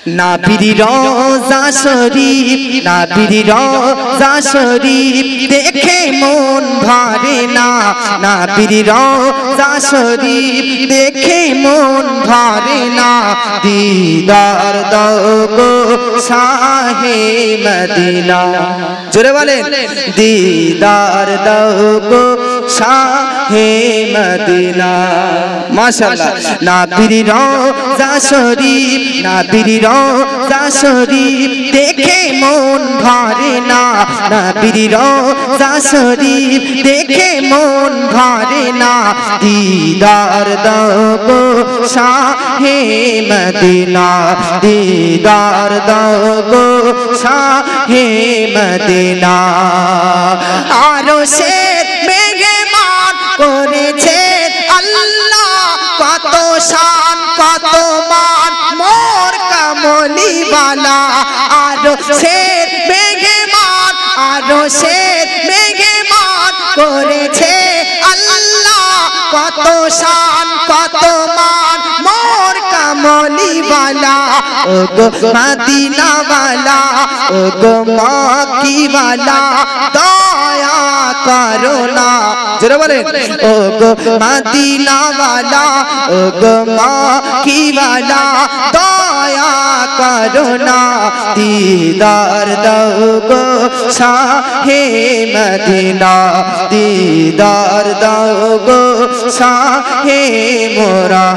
নাবির রওজা শরীফ, নাবির রওজা শরীফ দেখে মন ভরে না। নাবির রওজা শরীফ দেখে মন ভরে না। দিদার দাও গো শাহে মদিনা। জোরে বলেন, দিদার দাও গো শাহে মদিনা। মাশাআল্লাহ। নাবির রওজা শরীফ, নাবির রওজা শরীফ দেখে মন ভরে না। নাবির রওজা শরীফ দেখে মন ভরে না। দিদার দাও গো শাহে মদিনা। দিদার দাও গো শাহে মদিনা। আরশের মেহমান করেছে আল্লাহ, কত শান কত মান মোর কামলিওয়ালা। আরশের মেহমান, আরশের মেহমান করেছে আল্লাহ, কত শান কত মান মোর কামলিওয়ালা। ও গো মদিনাওয়ালা, ও গো মক্কিওয়ালা, দয়া করো না। জোরে বলেন, ও গো মদিনাওয়ালা, ও গো মক্কিওয়ালা, দয়া করো না। দিদার দাও গো শাহে মদিনা। দিদার দাও গো শাহে মোরা।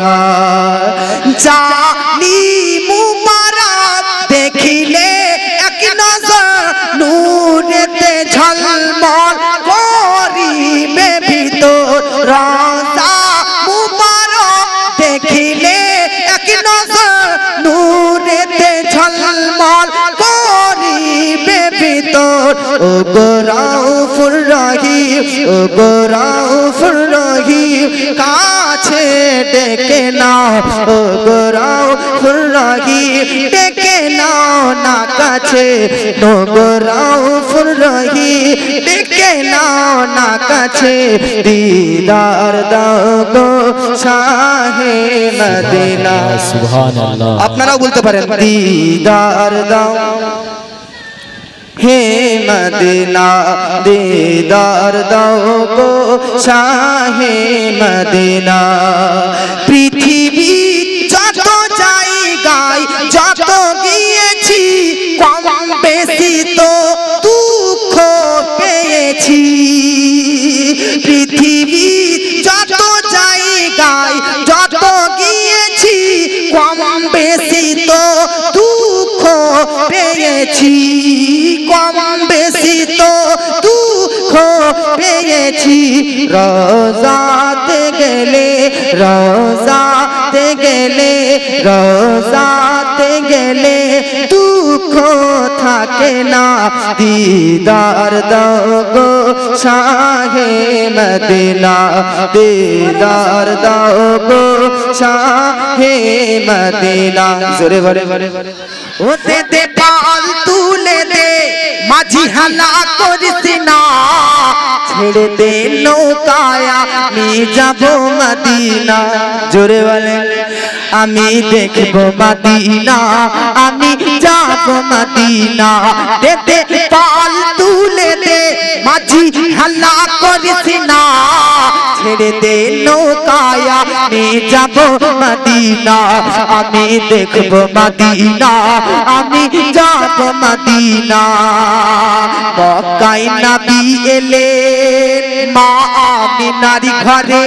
জানি মুবারক দেখিলে এক নজর নূরেতে ঝলমল করিবে ভিতর। রওজা মুবারক দেখিলে এক নজর নূরেতে ঝলমল করিবে ভিতর। ও গো রাউফুর রহিম, ও গো রাউফুর রহিম, কাছে ডেকে নাও। ও গো রাউফুর রহিম, ডেকে নাও না কাছে। ও গো রাউফুর রহিম, ডেকে নাও না কাছে। দিদার দাও গো শাহে মদিনা। সুবহানাল্লাহ। আপনারাও বলতে পারেন, দিদার দাও হে মদিনা। দিদার দাও গো শাহে মদিনা। পৃথিবী যত জায়গায় যত গিয়েছি, কম বেশি তো দুঃখ পেয়েছি। পৃথিবী যত জায়গায় যত গিয়েছি, কম বেশি তো দুঃখ পেয়েছি। কম বেশি তো দুঃখ পেয়েছি। রওজাতে গেলে, রওজাতে গেলে, রওজাতে গেলে দুঃখ থাকে না। দিদার দাও গো শাহে মদিনা। দিদার দাও গো শাহে মদিনা। জোরে বলে, ওতে দে পাল তুলে দে, মাঝি হালা করিস না। ছেড়ে দে নৌকায়, আমি যাব মদিনা। জোরে বলে, আমি দেখব মদিনা, আমি যাব মদিনা। দে দে পাল তুলে দে, মাঝি হালা করিস না। ছেড়ে দে নৌকায়, আমি যাব মদিনা। আমি দেখব মদিনা, আমি যাব মদিনা। মক্কায় নবী এলেন মা আমিনার ঘরে,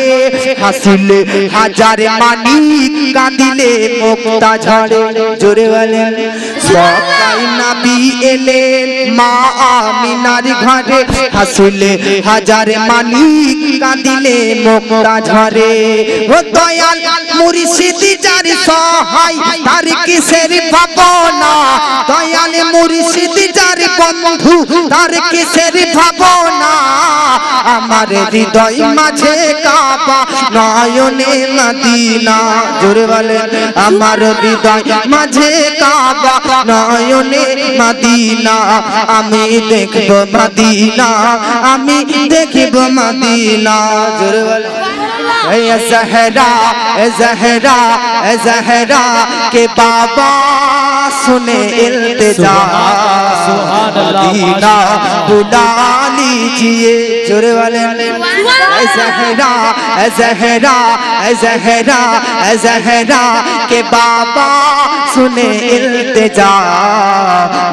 হাসিলে হাজার মানিক, কাঁদিলে মুক্তা ঝরে। জোরে বলেন, মক্কায় নবী এলেন মা আমিনার ঘরে, হাসিলে হাজার মানিক, কাঁদিলে মুক্তা ঝরে। ও দয়াল মুর্শিদ যার সহায়, তার কিসের ভাবনা। দয়াল মুর্শিদ যার বন্ধু, তার কিসের ভাবনা। আমার হৃদয় মাঝে কাবা, নয়নে মদিনা। জোরে বলেন, আমার হৃদয় মাঝে কাবা, নয়নে মদিনা। আমি দেখব মদিনা, আমি দেখব মদিনা। জোরে বলেন, ज़हरा ज़हरा ज़हरा के बाबा सुने इल्तिजा मदीना बुला लीजिए जोरे वाले ज़हरा ज़हरा ज़हरा ज़हरा के बाबा सुने इल्तिजा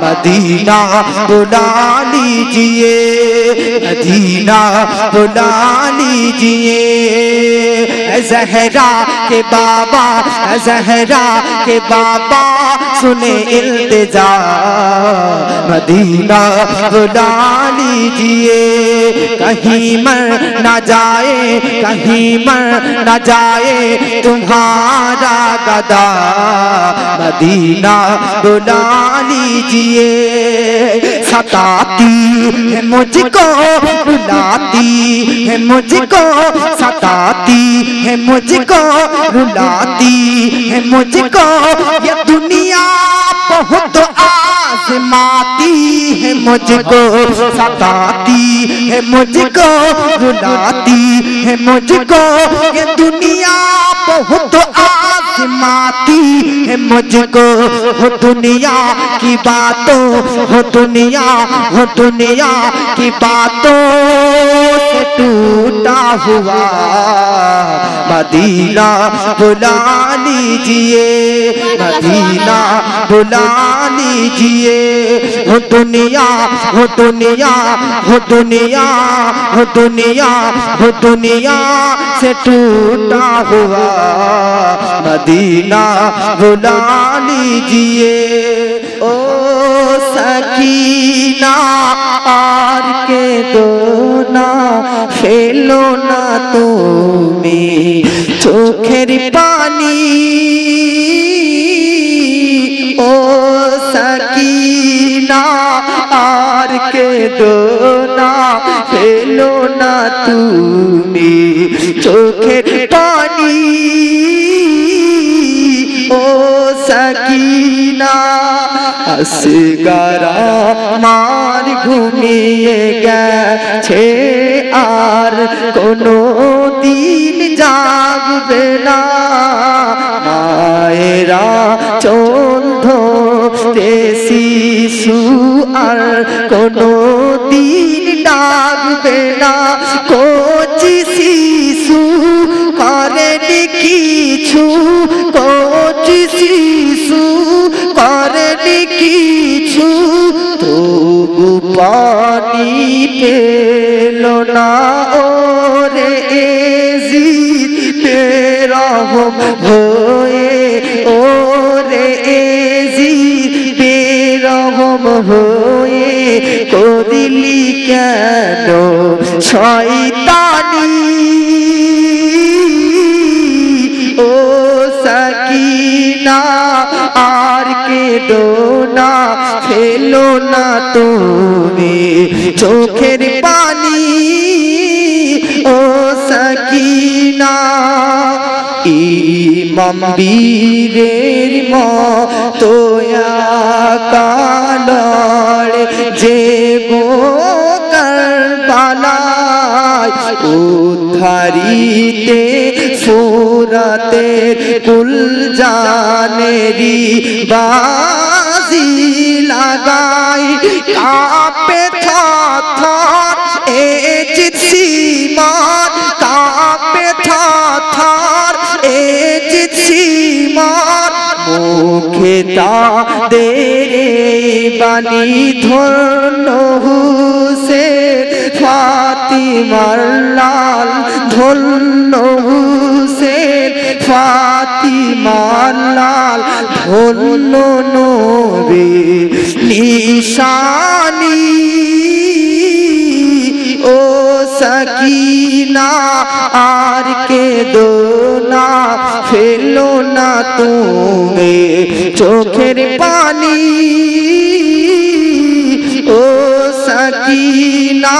मदीना बुला लीजिए मदीना बुला लीजिए ज़हरा के बाबा ज़हरा के बाबा सुने इल्तिजा मदीना बुला लीजिए कहीं मर न जाए कहीं मर न जाए तुम्हारा गदा मदीना बुला लीजिए सताती है मुझको रुलाती है मुझको सताती है मुझको रुलाती है मुझको ये दुनिया बहुत आज़माती है मुझको सताती है मुझको रुलाती है मुझको ये दुनिया बहुत आज़माती है मुझको हो दुनिया की बातों हो दुनिया की बातों से टूटा हुआ मदीना बुला लीजिए मदीना बुला लीजिए हो दुनिया से टूटा हुआ मदीना बुला लीजिए ओ सकीना आर के दो ना फेलो ना তুমি চোখের পানি ও সকিনা আর কে দো না ফেলো না তুমি চোখের পানি ও সকিনা আসগারা মার ঘুমিয়ে গেছে আর কোনো দিন জাগবে না মায়েরা চোখ ধরতে শিশু আর কোনো দিন ডাকবে না কচি শিশু করেনি কিছু কচি শিশু করেনি কিছু তবু পানি পেল না ওরে এজিদ বেরহম হয়ে ওরে এজিদ বেরহম হয়ে করিলি কেন শয়তানি ও সকিনা আর কেঁদো না ফেলো না তুমি চোখের পানি ও সকিনা ইমাম বীরের মতো কালড় যে গো কারবালায় উদ্ধারিতে সুরাতের কুল জানেরি বাজি লাগাই কাঁপে থরথর এ জিসিমান কাঁপে থরথর এ জিসিমান মুখে তাদের বাণী ধন্য হুসেন ফাতিমার লাল ধন্য হুসেন ফাতিমার লাল ধন্য নবী নিশানি ও সকিনা আর কেঁদো না ফেলো না তুমি চোখের পানি ও সকিনা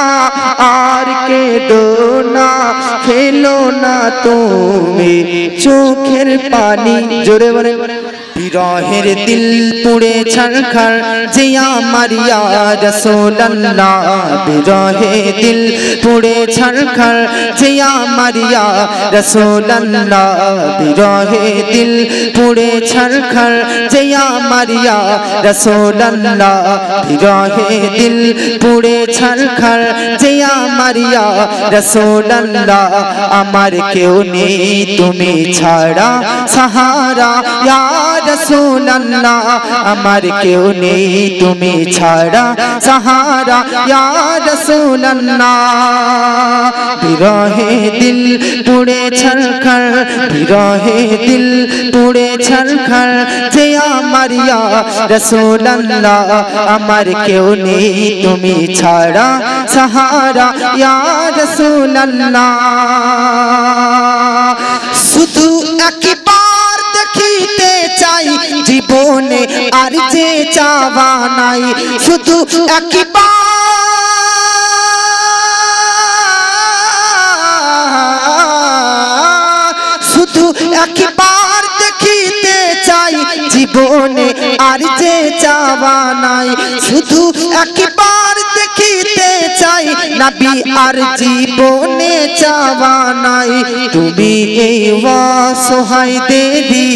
আর কেঁদো না ফেলো না তুমি চোখের পানি জোরে বলে বিরহের দিল পুড়ে ছারখার যে আমার ইয়া রাসূলুল্লাহ বিরহে দিল পুড়ে ছারখার যে আমার ইয়া রাসূলুল্লাহ বিরহে দিল পুড়ে ছারখার যে আমার ইয়া রাসূলুল্লাহ বিরহে দিল পুড়ে ছারখার যে আমার ইয়া রাসূলুল্লাহ আমার কেউ নেই তুমি ছাড়া সাহারা ইয়া রাসূলুল্লাহ আমার কেউ নেই তুমি ছাড়া সাহারা ইয়া রাসূলুল্লাহ বিরহে দিল পুড়ে ছারখার বিরহে দিল পুড়ে ছারখার যে আমার ইয়া রাসূলুল্লাহ আমার কেউ নেই তুমি ছাড়া সাহারা ইয়া রাসূলুল্লাহ শুধু একবার দেখিতে চাই জীবনে আর যে চাওয়া নাই শুধু একবার শুধু একবার দেখিতে চাই জীবনে আর যে চাওয়া নাই শুধু একবার দেখিতে চাই নবী আর জীবনে চাওয়া নাই তুমি এই অসহায় দেবী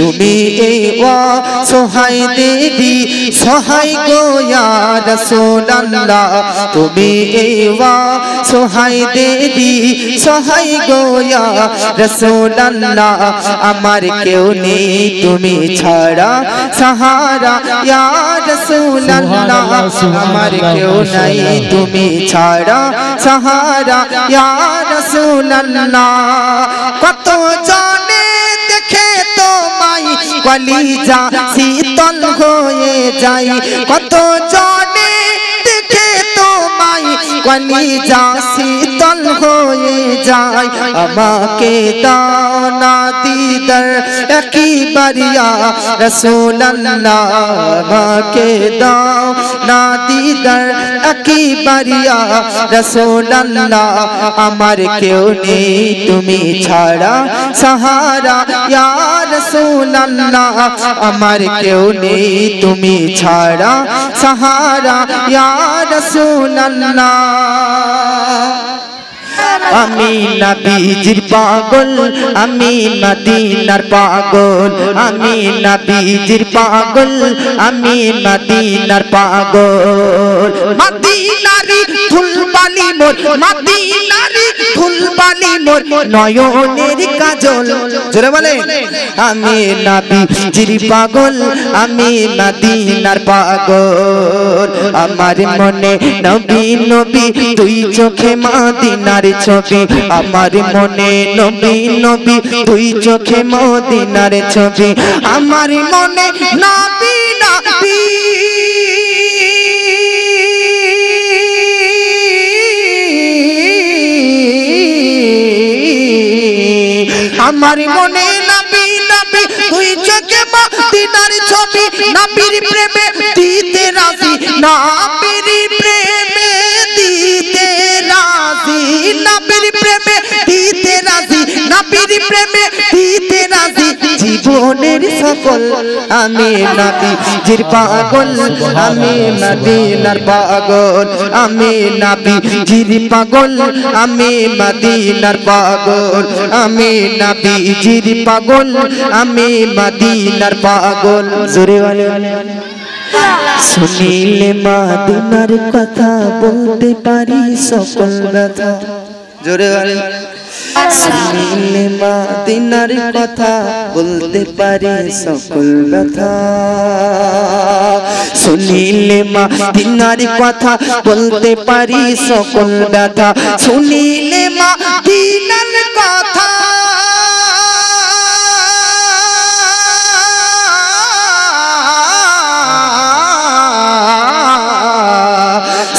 তুমি এই অসহায় দেবী সহায় গো ইয়া রাসূলুল্লাহ তুমি এই অসহায় দেবী সহায় গো ইয়া রাসূলুল্লাহ আমার কেউ নেই তুমি ছাড়া সাহারা ইয়া রাসূলুল্লাহ আমার কেউ নাই তুমি ছাড়া সাহারা ইয়া রাসূলুল্লাহ কত জানে দেখে তোমায় কলিজা শীতল হয়ে যায় কত জানে দেখে তোমায় কলিজা শীতল হয়ে যায় আমাকে দাও না দিদার একবার ইয়া রাসূলুল্লাহ আমাকে দাও না দিদার একবার ইয়া রাসূলুল্লাহ আমার কেউ নেই তুমি ছাড়া সাহারা ইয়া রাসূলুল্লাহ আমার কেউ নেই তুমি ছাড়া সাহারা ইয়া রাসূলুল্লাহ আমি নবীজির পাগল আমি মদিনার পাগল আমি নবীজির পাগল আমি মদিনার পাগল মদিনারি ফুলবালি মোর মদিনারি ফুলবালি মোর নয়নের কাজল জোরে বলে আমি নবীজির পাগল আমি মদিনার পাগল আমার মনে নবী নবী দুই চোখে মদিনার ছবি আমার মনে নবী নবী দুই চোখে মদিনার ছবি আমার মনে নবী নবী আমার মনে নবী নবী দুই চোখে মদিনার ছবি নবীর প্রেমে দিতে রাজি নবীর প্রেমে দিতে রাজি নবীর প্রেমে দিতে রাজি নবীর প্রেমে দিতে রাজি জীবনের সকল আমি নবীজির পাগল আমি মদিনার পাগল আমি নবীজির পাগল আমি মদিনার পাগল আমি নবীজির পাগল আমি মদিনার পাগল জোরে বলে শুনিলে মদিনার কথা বলতে পারি সকল ব্যথা জোরে বলে শুনিলে মদিনার কথা বলতে পারি সকল ব্যথা শুনিলে মদিনার কথা বলতে পারি সকল ব্যথা শুনিলে মদিনার কথা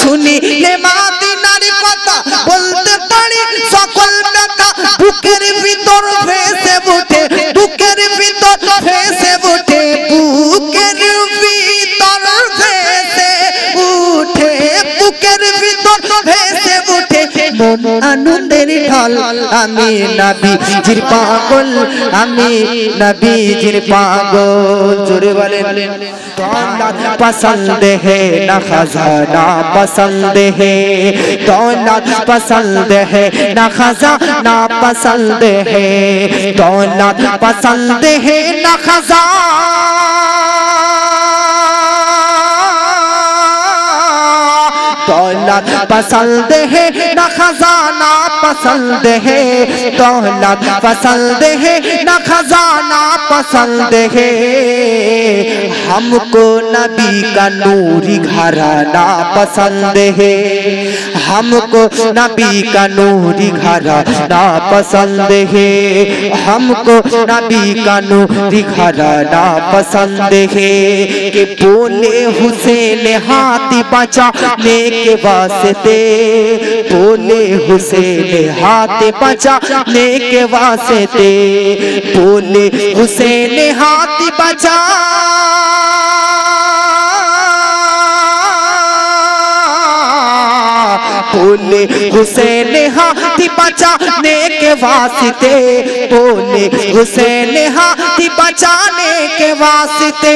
শুনিলে মদিনার কথা বলতে পারি সকল ব্যথা বুকের ভিতর ভেসে ওঠে বুকের ভিতর ভেসে ওঠে বুকের ভিতর ভেসে উঠে বুকের ভিতর ভেসে উঠে মন আনন্দের ঢল আমি নবীজির পাগল আমি নবীজির পাগল জোরে বলেন दौलत पसंद है ना खजाना पसंद है दौलत पसंद है ना खजाना पसंद है दौलत पसंद है ना खजाना दौलत पसंद है ना खजाना पसंद है दौलत पसंद है ना खजाना पसंद है हमको नबी का नूरी घराना पसंद है हमको नबी का नूरी घराना पसंद है हमको नबी का नूरी घराना पसंद है कि बोले हुसैन हाथी बचाने के वास्ते बोले हुसैन हाथ बचाने के वास्ते बोले हुसैन हाथ बचा बोले हुसैन हाथी बचाने के वास्ते बोले हुसैन हाथी बचाने के वास्ते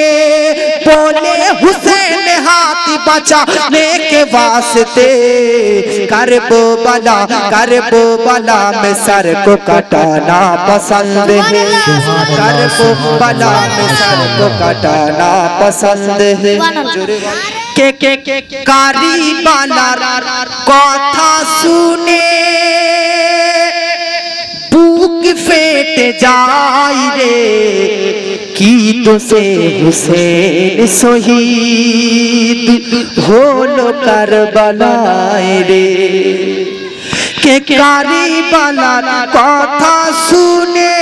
बोले हुसैन हाथी बचाने के वास्ते करबो बला में सर को कटाना पसंद है करबो बला में सर को कटाना पसंद है के कारी बालार कथा सुने बुक फेट जाय रे की तो से हुसैन शहीद होलो करबलाय रे के कारी बालार कथा सुने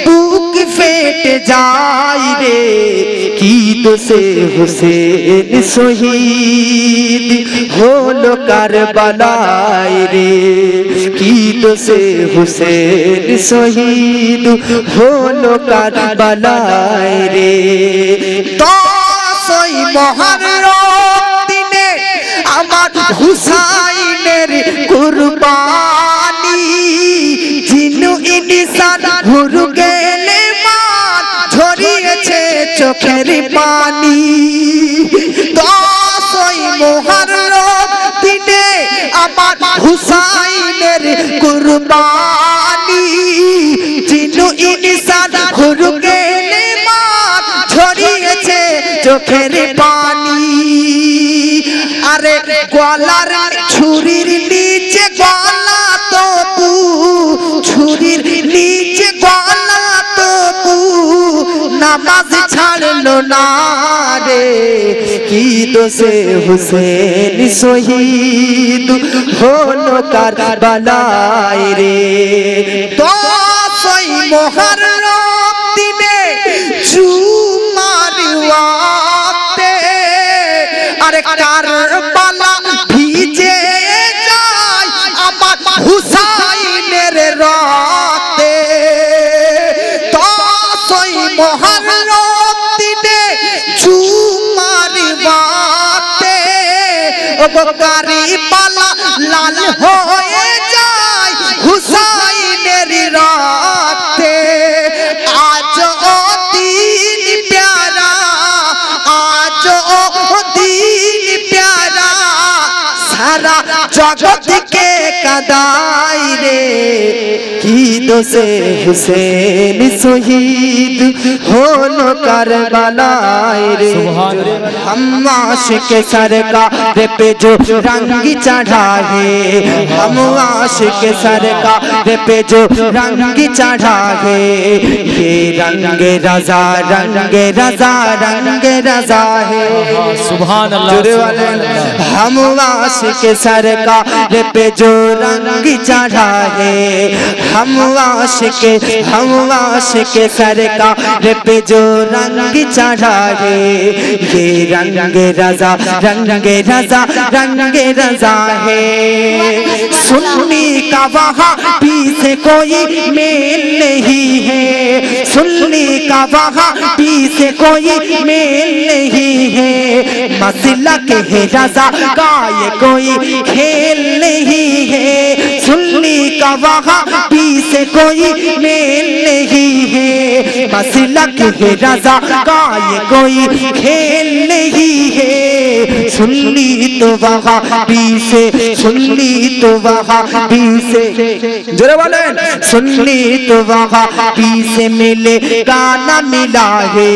बुक फेट जाय रे की तो से हुसैन शहीद होलो करबलाय रे की तो से हुसैन शहीद होलो करबलाय रे तो सोई मुहर्रम दिने আমার হুসাইনের কুরবানি জিনু ইনসান হুরু গেলে মান ঝরিয়েছে চোখের পানি দশই মুহররম দিনে আমার হুসাইনের কুরবানি জিনু ইনসান হুরু গেলে মান ঝরিয়েছে চোখের পানি আরে গলার ছুরির নিচে গলা তবু ছুরির নিচে গলা তবু নামাজ ছাড়লো না রে কি দোষে হুসেন শহীদ হলো কারবালায় রে দশই মুহররম দিনে জুমার ওয়াক্তে আরে কারবালা ভিজে যায় আমার হুসাইনের রক্তে দশই মুহররম দিনে জুমার ওয়াক্তে ও কারবালা লাল হয়ে যায় হুসাইনের রক্তে আজ ও দিন প্যারা আজ ও দিন প্যারা সারা জগৎ কে কাদাই রে কি দোষে হুসেন শহীদ হলো কারবালায় রে हम आशिक सरकार पे जो रंग चढ़ा है हम आशिक सरकार पे जो रंग चढ़ा है ये रंग रजा है सुभान अल्लाह हम आशिक सरकार पे जो रंग चढ़ा है हम आशिक सरकार पे जो रंग चढ़ा है ये रंग रजा है सुन्नी का वहाँ पीछे कोई मेल नहीं है सुन्नी का वहाँ पीछे कोई मेल नहीं है मसला के रजा का ये कोई खेल नहीं है सुन्नी का वहाबी से कोई मेल नहीं है, मसलक है रज़ा का ये कोई खेल नहीं है। सुन्नी तो वहाबी से, सुन्नी तो वहाबी से, जोरे बोलें, सुन्नी तो वहाबी से मिले गाना मिला है,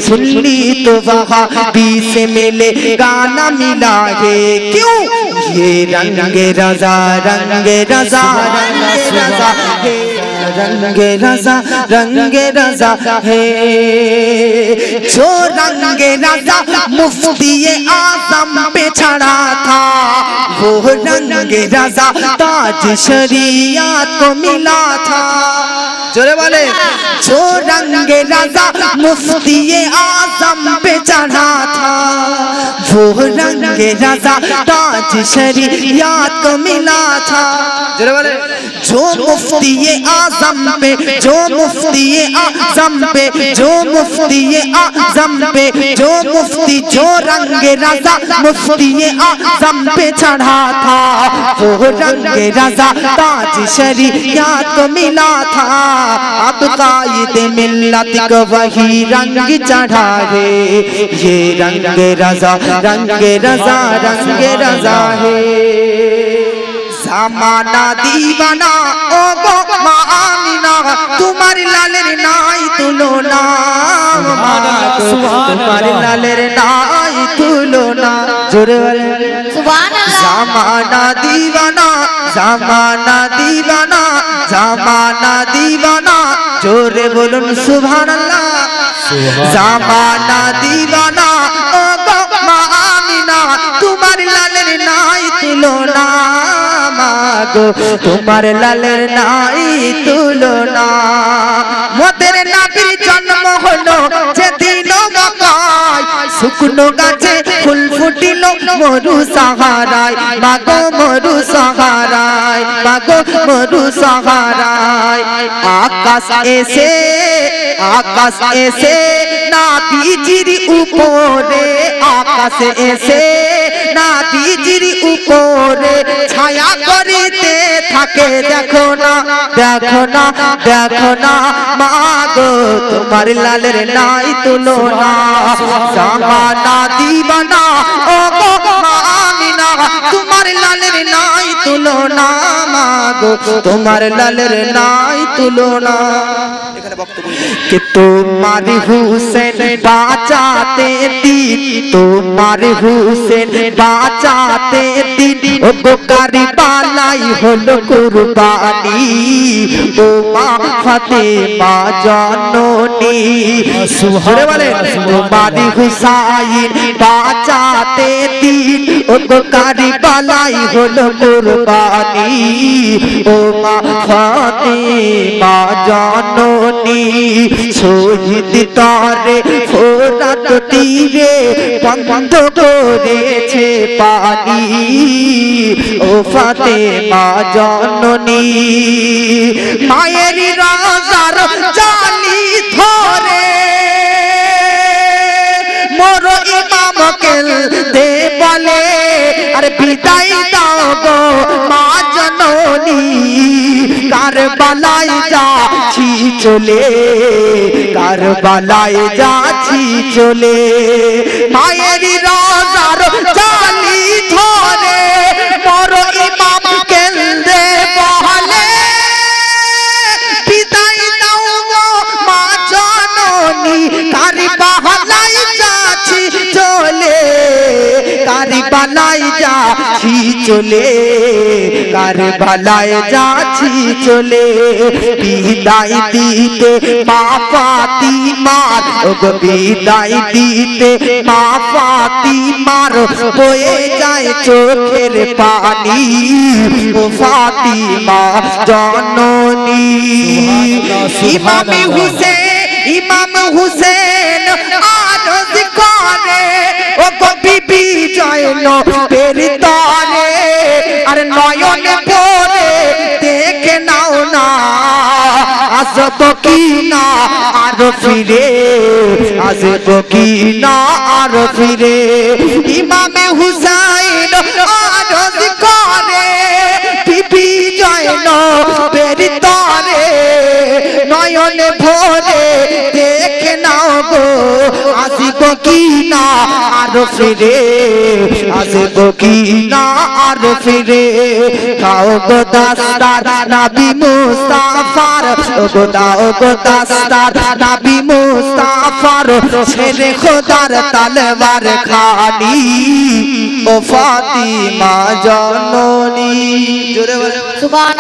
सुन्नी तो वहाबी से मिले गाना मिला है। क्यों? ये रंगे रज़ा, रंगे रज़ा, रंगे रज़ा है, रंगे रज़ा, रंगे रज़ा है। जो रंगे रज़ा मुफ्ती आज़म पे चढ़ा था, वो रंगे रज़ा ताज शरीयत को मिला था। जोरे वाले, जो रंगे रज़ा मुफ्ती आज़म पे चढ़ा था, वो रंगे रज़ा ताज शरीयत को मिला था। जोरे वाले, जो मुफ्ती आज़म पे, जो मुफ्ती आज़म पे, जो मुफ्ती आज़म पे, जो मुफ्ती, जो रंगे रज़ा मुफ्ती आज़म पे चढ़ा था, वो रंगे रज़ा ताज शरीयत को मिला था। अब कायद मिल्लत को वही रंग चढ़ा है, ये रंगे रज़ा, रंगे रज़ा, रंगे रज़ा है। ज़माना दीवाना ओ गो मामिना, तुम्हारी लालेर नाई तुलना, तुम्हारी लालेर नाई तुलना। जोरे वाले सुभान अल्लाह। ज़माना दीवाना, ज़माना दीवाना, ज़माना दीवाना, जोरे बोलुन सुभान अल्लाह। ज़माना दीवाना ओ गो मामिना, तुम्हारी लालेर नाई तुलना, मागो तुम्हार लालेर नाई तुलना। মোদের নবীর জন্ম হলো যেদিন মক্কায়, শুকনো গাছে ফুল ফুটিল মরু সাহারায়, মাগো মরু সাহারায়, মাগো মরু সাহারায়। আকাশ এসে, আকাশ এসে নবীজির উপরে, আকাশ এসে নবীজির উপরে ছায়া করিতে থাকে। দেখো না, দেখো না, দেখো না, মাগো তোমার লালের নাই তুলনা। জামানা দিবানা ও গো মামিনা, তোমার লালের নাই তুলনা, মাগো তোমার লালের নাই তুলনা। कि तुम्हारी हुसैन बाचाते दिन, तुम्हारी हुसैन बाचाते दिन, ओ गो কারবালাই হলো কুরবানি, ও মা ফাতেমা জননী। সুবহান বলে তোমারি হুসাইন বাচাতে দিন, ও গো কারবালাই হলো কুরবানি, ও মা ফাতেমা জননী। শহীদ তরে ফোরাত তীরে বন্ধ করেছে পানি, ও ফাতেমা জননী। মায়ের রাজার জালি ধরে মোর ইমামকে দে বলে, আর বিদায় দাও গো মা জননী। কারবালায় যাচ্ছি চলে, কারবালায় যাচ্ছি চলে, মায়ের রাজার জালি ধরে মোর ইমাম কেন্দে বলে, বিদায় দাও গো মা জননী। কারবালায় যাচ্ছি চলে, কারবালায় যাচ্ছি চলে, কারবালায় যাচ্ছি চলে। বিদায় দিতে মা ফাতিমার, ও গো বিদায় দিতে মা ফাতিমার বয়ে যায় চোখের পানি, ও ফাতিমা জননী। ইমাম হুসেন, ইমাম হুসেন আরজ করে, ও গো বিবি জয়নবের তরে, আর নয়ন পরে দেখে নাও না, আসব কি না আর ফিরে, আসব কি না আর ফিরে। ইমাম হুসাইন আরজ করে, বিবি জয় কি না আর ফিরে আসবো কি না আর ফিরে খাও গো দাস্তার নবী মুস্তাফার গো দাও গো দাস্তার নবী মুস্তাফার ছেড়ে খোদার তলওয়ার খানি ও ফাতিমা জননী জোরে বলে সুবহান